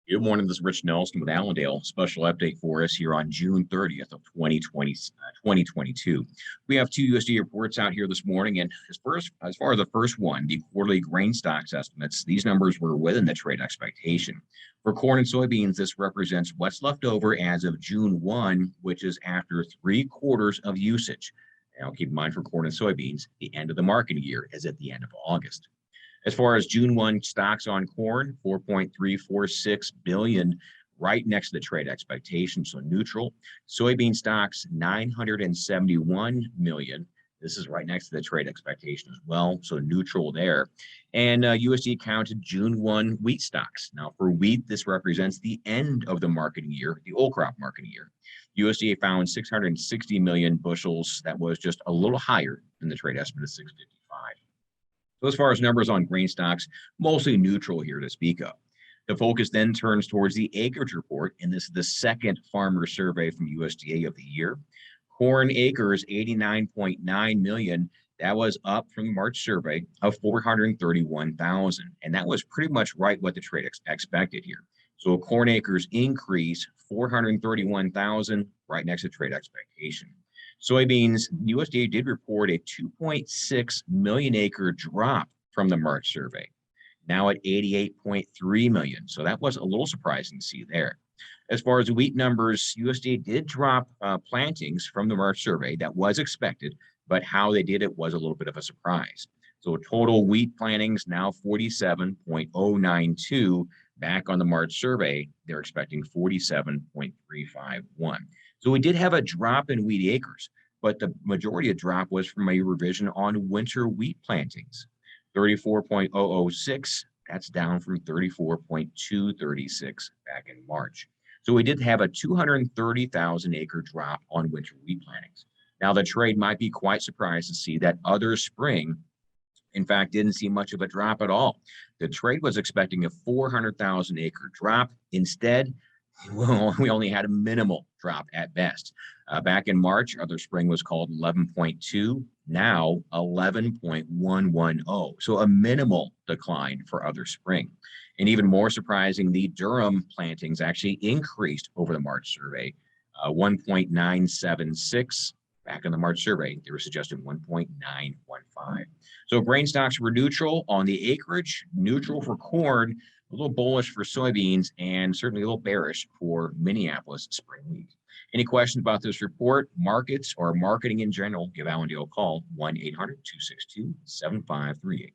Good morning. This is Rich Nelson with Allendale. Special update for us here on June 30th of 2022. We have two USDA reports out here this morning, and as far as the first one, the quarterly grain stocks estimates, these numbers were within the trade expectation. For corn and soybeans, this represents what's left over as of June 1, which is after 3/4 of usage. Now, keep in mind for corn and soybeans, the end of the marketing year is at the end of August. As far as June 1 stocks on corn, 4.346 billion, right next to the trade expectation, so neutral. Soybean stocks, 971 million. This is right next to the trade expectation as well, so neutral there. And USDA counted June 1 wheat stocks. Now, for wheat, this represents the end of the marketing year, the old crop marketing year. USDA found 660 million bushels. That was just a little higher than the trade estimate of 655. So as far as numbers on grain stocks, mostly neutral here to speak of. The focus then turns towards the acreage report, and this is the second farmer survey from USDA of the year. Corn acres, 89.9 million. That was up from the March survey of 431,000, and that was pretty much right what the trade expected here. So corn acres increase 431,000, right next to trade expectation. Soybeans, USDA did report a 2.6 million acre drop from the March survey, now at 88.3 million. So that was a little surprising to see there. As far as wheat numbers, USDA did drop plantings from the March survey. That was expected, but how they did it was a little bit of a surprise. So total wheat plantings now 47.092. Back on the March survey, they're expecting 47.351. So we did have a drop in wheat acres, but the majority of drop was from a revision on winter wheat plantings. 34.006, that's down from 34.236 back in March. So we did have a 230,000 acre drop on winter wheat plantings. Now the trade might be quite surprised to see that other spring, in fact, didn't see much of a drop at all. The trade was expecting a 400,000 acre drop. Instead, we only had a minimal drop at best. Back in March, other spring was called 11.2, now 11.110. So a minimal decline for other spring. And even more surprising, the Durham plantings actually increased over the March survey, 1.976. Back in the March survey, they were suggesting 1.915. So grain stocks were neutral on the acreage, neutral for corn, a little bullish for soybeans, and certainly a little bearish for Minneapolis spring wheat. Any questions about this report, markets, or marketing in general, give Allendale a call, 1-800-262-7538.